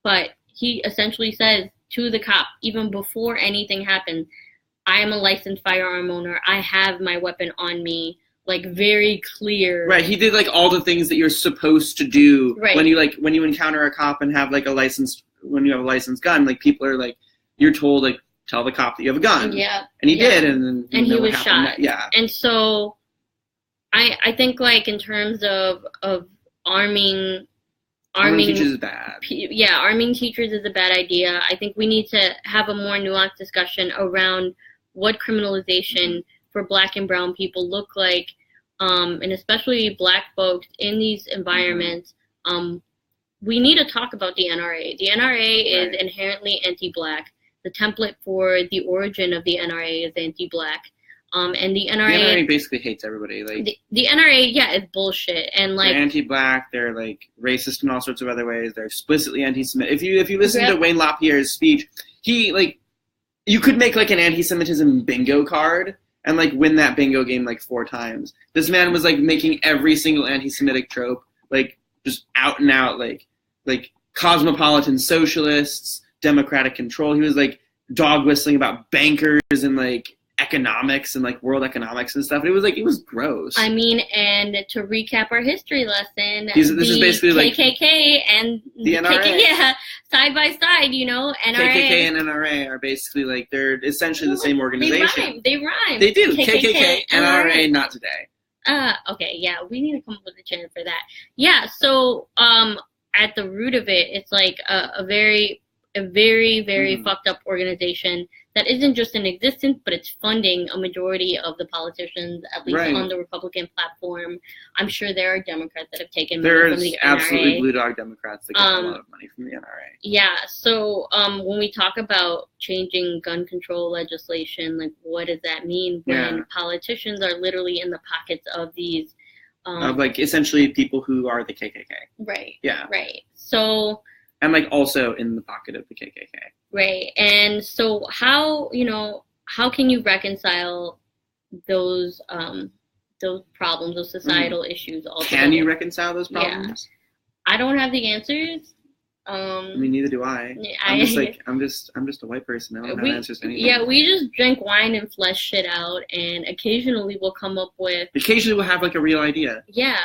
But he essentially says to the cop, even before anything happened, I am a licensed firearm owner. I have my weapon on me, like, very clear. Right. He did, like, all the things that you're supposed to do when you encounter a cop and have, like, when you have a licensed gun. Like, people are like, you're told, like, tell the cop that you have a gun. Yeah. And he did, and then he was shot. Yeah. And so, I think, like, in terms of arming teachers is bad. Arming teachers is a bad idea. I think we need to have a more nuanced discussion around what criminalization for Black and brown people look like, and especially Black folks in these environments. We need to talk about the NRA. The NRA is inherently anti-Black. The template for the origin of the NRA is anti-Black. And the NRA basically hates everybody. Like the NRA, is bullshit. And like they're anti-Black, they're like racist in all sorts of other ways. They're explicitly anti-Semitic. If you listen to Wayne LaPierre's speech, he like you could make like an anti-Semitism bingo card and like win that bingo game like 4 times. This man was like making every single anti-Semitic trope like just out and out like cosmopolitan socialists, democratic control. He was like dog whistling about bankers and like economics and like world economics and stuff. It was gross. I mean, and to recap our history lesson, this is basically like KKK and the NRA. Side by side, NRA. KKK and NRA are basically like they're essentially the same organization. They rhyme. They do. KKK, NRA, not today. Okay, yeah, we need to come up with a chant for that. Yeah, so at the root of it, it's like a very a very, very fucked up organization that isn't just in existence, but it's funding a majority of the politicians, at least on the Republican platform. I'm sure there are Democrats that have taken money from the NRA. There's absolutely blue dog Democrats that get a lot of money from the NRA. Yeah, so when we talk about changing gun control legislation, like what does that mean when politicians are literally in the pockets of these of like essentially people who are the KKK. Right. Yeah. Right. So. And like also in the pocket of the KKK. Right. And so how can you reconcile those problems, those societal issues altogether? Can you reconcile those problems? Yeah. I don't have the answers. I mean, neither do I. I'm just a white person. I don't have answers to anything. Yeah, we just drink wine and flesh shit out, and occasionally we'll come up with. Occasionally we'll have like a real idea. Yeah.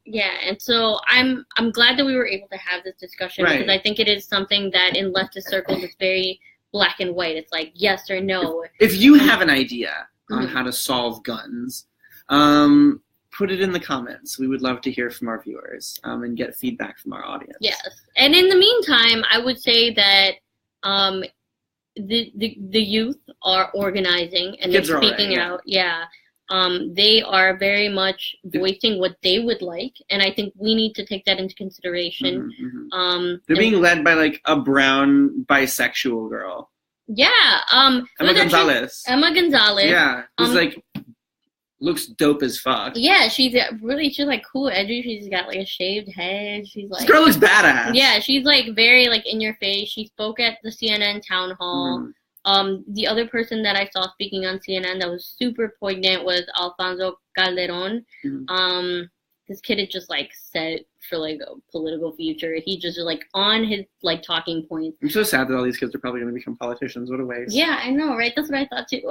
Yeah, and so I'm glad that we were able to have this discussion because I think it is something that in leftist circles is very black and white. It's like yes or no. If you have an idea on how to solve guns, put it in the comments. We would love to hear from our viewers and get feedback from our audience. Yes. And in the meantime, I would say that the youth are organizing and they're speaking out. Yeah. They are very much voicing what they would like. And I think we need to take that into consideration. They're being led by like a brown bisexual girl. Yeah. Emma Gonzalez. Yeah. Who's like looks dope as fuck. Yeah, she's like cool, edgy. She's got like a shaved head. She's like this girl looks badass. Yeah, she's like very like in your face. She spoke at the CNN town hall. The other person that I saw speaking on CNN that was super poignant was Alfonso Calderon. This kid is just like set for like a political future. He just like on his like talking points. I'm so sad that all these kids are probably going to become politicians. What a waste. Yeah, I know, right? That's what I thought too.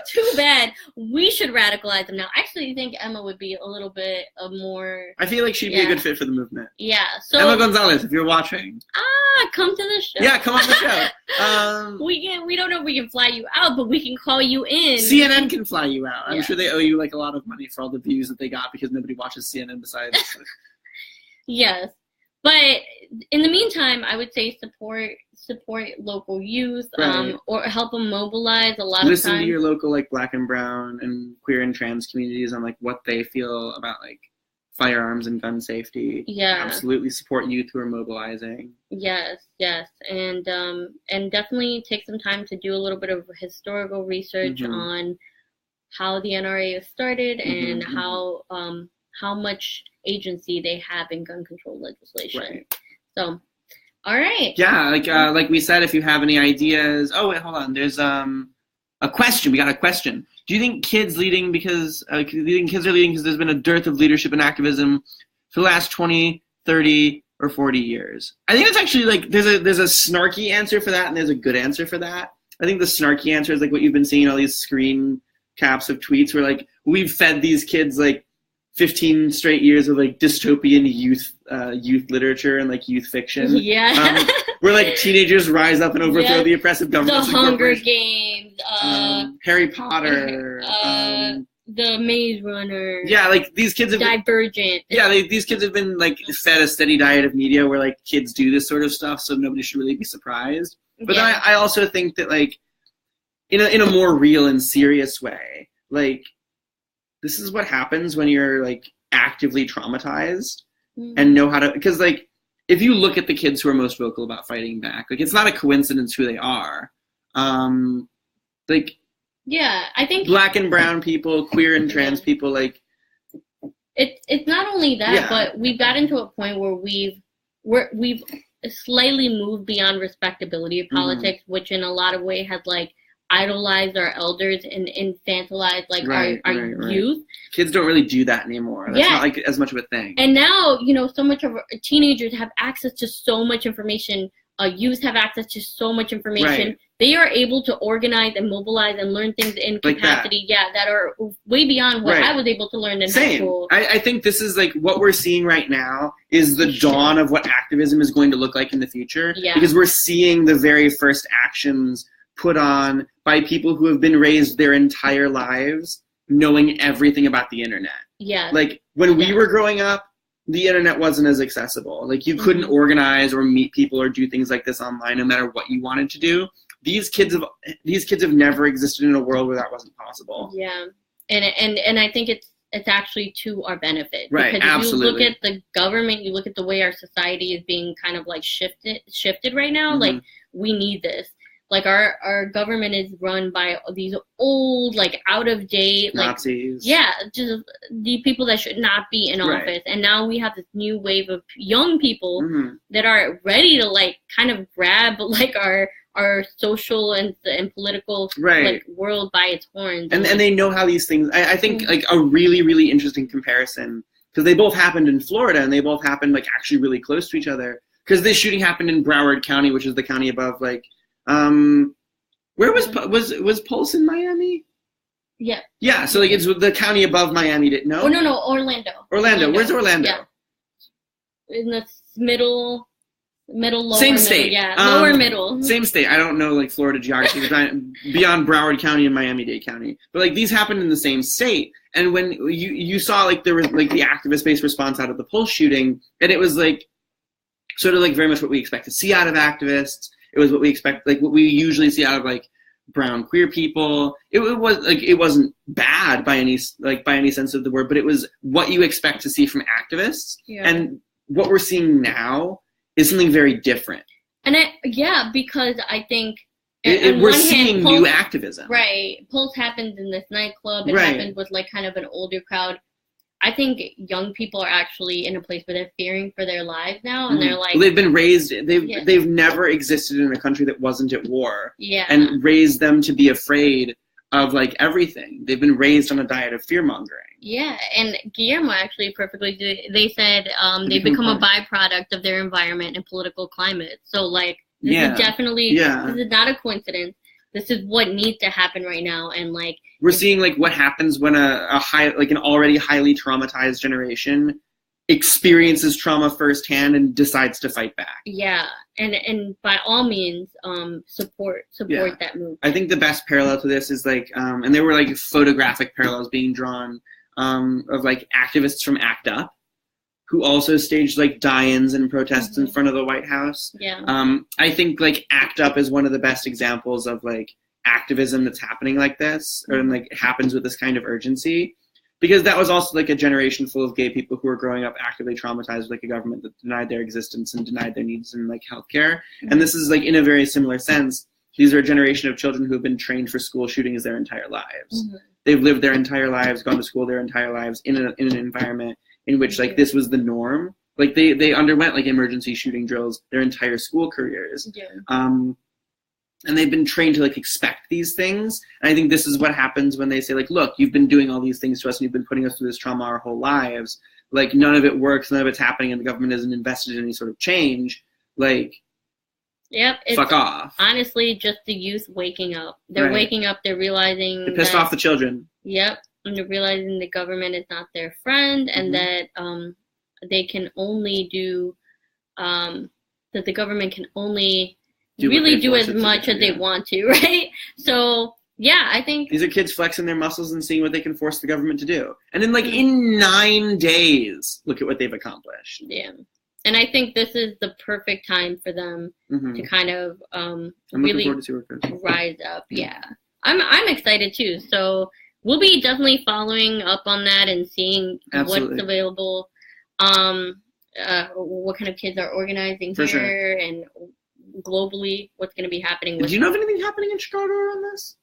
Too bad. We should radicalize them now. I actually think Emma would be a little bit of more. I feel like she'd be a good fit for the movement. Yeah. So Emma Gonzalez, if you're watching. Come to the show. Yeah, come on the show. We don't know if we can fly you out, but we can call you in. CNN can fly you out. I'm sure they owe you like a lot of money for all the views that they got because nobody watches CNN besides. Yes. But in the meantime, I would say support local youth, or help them mobilize. Listen to your local like black and brown and queer and trans communities on like what they feel about like firearms and gun safety. Yeah. Absolutely support youth who are mobilizing. Yes, and definitely take some time to do a little bit of historical research on how the NRA was started and how much agency they have in gun control legislation. Right. So, all right. Yeah, like we said, if you have any ideas. Oh wait, hold on. There's a question. We got a question. Do you think kids are leading because there's been a dearth of leadership and activism for the last 20, 30, or 40 years? I think it's actually like there's a snarky answer for that and there's a good answer for that. I think the snarky answer is like what you've been seeing in all these screen caps of tweets where like we've fed these kids like 15 straight years of like dystopian youth literature and like youth fiction. Yeah. Where like teenagers rise up and overthrow the oppressive government. The Hunger Games. Harry Potter. The Maze Runner. Yeah, like these kids have Divergent. These kids have been like fed a steady diet of media where like kids do this sort of stuff, so nobody should really be surprised. But then I also think that like in a more real and serious way, like this is what happens when you're like actively traumatized and know how to, because like if you look at the kids who are most vocal about fighting back, like it's not a coincidence who they are. Like I think black and brown people, queer and trans people, like it's not only that, but we've gotten to a point where we've slightly moved beyond respectability of politics, which in a lot of ways has like idolize our elders and infantilize like our youth. Kids don't really do that anymore. That's not like as much of a thing. And now, so much of teenagers have access to so much information. Youth have access to so much information. Right. They are able to organize and mobilize and learn things in capacity, that are way beyond what I was able to learn in high school. I think this is like what we're seeing right now is the dawn of what activism is going to look like in the future. Yeah. Because we're seeing the very first actions put on by people who have been raised their entire lives knowing everything about the internet. Yeah. Like when we were growing up, the internet wasn't as accessible. Like, you couldn't organize or meet people or do things like this online, no matter what you wanted to do. These kids have never existed in a world where that wasn't possible. Yeah, and I think it's actually to our benefit. Right, because absolutely. you look at the government, you look at the way our society is being kind of like shifted right now. Like, we need this. Like, our government is run by these old, like, out of date, like, Nazis. Yeah, just the people that should not be in office. And now we have this new wave of young people that are ready to, like, kind of grab, like, our social and political like world by its horns. And they know how these things, I think, like, a really, really interesting comparison, because they both happened in Florida, and they both happened, like, actually really close to each other. Because this shooting happened in Broward County, which is the county above, like, where was Pulse in Miami? Yeah. Yeah, so, like, it's the county above Miami. Didn't know? Oh, no, Orlando. Where's Orlando? Yeah. In the middle, lower same middle. state. Yeah, lower middle. Same state. I don't know, like, Florida geography beyond Broward County and Miami-Dade County. But, like, these happened in the same state. And when you saw, like, there was, like, the activist-based response out of the Pulse shooting, and it was, like, sort of, like, very much what we expect to see out of activists. It was what we expect, like, what we usually see out of, like, brown queer people. It was, like, it wasn't bad by any sense of the word, but it was what you expect to see from activists. Yeah. And what we're seeing now is something very different. And because I think we're seeing new activism. Right. Pulse happened in this nightclub. It happened with, like, kind of an older crowd. I think young people are actually in a place where they're fearing for their lives now, and they're like, well, they've been raised. They've never existed in a country that wasn't at war. Yeah. And raised them to be afraid of, like, everything. They've been raised on a diet of fear mongering. Yeah, and Guillermo actually they said they become a byproduct of their environment and political climate. So, like, this is definitely this is not a coincidence. This is what needs to happen right now, and, like, we're seeing, like, what happens when an already highly traumatized generation experiences trauma firsthand and decides to fight back. Yeah, and by all means, support that movement. I think the best parallel to this is, like, and there were, like, photographic parallels being drawn of, like, activists from ACT UP, who also staged, like, die-ins and protests in front of the White House. Yeah. I think, like, ACT UP is one of the best examples of, like, activism that's happening like this, or, like, happens with this kind of urgency, because that was also, like, a generation full of gay people who were growing up actively traumatized with, like, a government that denied their existence and denied their needs in, like, healthcare. And this is, like, in a very similar sense, these are a generation of children who have been trained for school shootings their entire lives. They've lived their entire lives, gone to school their entire lives in an environment in which, like, this was the norm. Like, they underwent, like, emergency shooting drills their entire school careers. And they've been trained to, like, expect these things. And I think this is what happens when they say, like, look, you've been doing all these things to us and you've been putting us through this trauma our whole lives. Like, none of it works, none of it's happening, and the government isn't invested in any sort of change. Like, fuck off. Honestly, just the youth waking up. They're waking up, they're realizing they pissed off the children. Yep. And they're realizing the government is not their friend, and that they can only do that the government can only do as much as they want to, right? So, yeah, I think these are kids flexing their muscles and seeing what they can force the government to do. And then, like, in 9 days, look at what they've accomplished. Yeah. And I think this is the perfect time for them to kind of really rise up. Yeah. I'm excited too. So we'll be definitely following up on that and seeing what's available. What kind of kids are organizing here and globally, what's going to be happening. Do you know of anything happening in Chicago on this?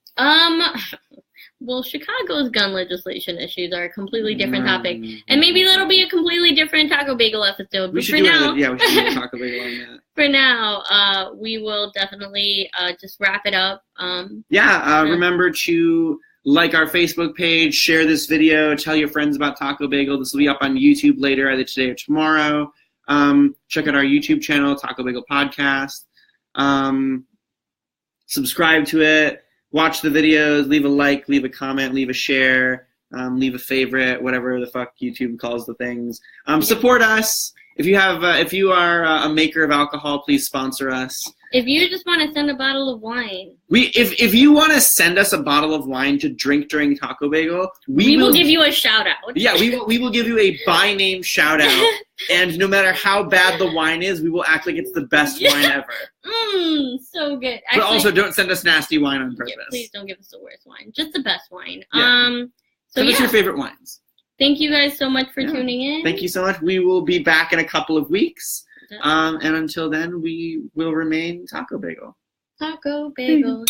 Well, Chicago's gun legislation issues are a completely different topic, and maybe that'll be a completely different TacoBagel episode. But we should do a TacoBagel on that. For now, we will definitely just wrap it up. Remember to like our Facebook page, share this video, tell your friends about TacoBagel. This will be up on YouTube later, either today or tomorrow. Check out our YouTube channel, TacoBagel Podcast. Subscribe to it. Watch the videos, leave a like, leave a comment, leave a share. leave a favorite, whatever the fuck YouTube calls the things. Support us. If you are a maker of alcohol, please sponsor us. If you just want to send a bottle of wine, if you want to send us a bottle of wine to drink during Taco Bagel, we will give you a shout out. Yeah, we will give you a by name shout out, and no matter how bad the wine is, we will act like it's the best wine ever. So good. Actually, but also, don't send us nasty wine on purpose. Yeah, please don't give us the worst wine. Just the best wine. Yeah. Send us your favorite wines. Thank you guys so much for tuning in. Thank you so much. We will be back in a couple of weeks. And until then, we will remain Taco Bagel. Taco Bagel.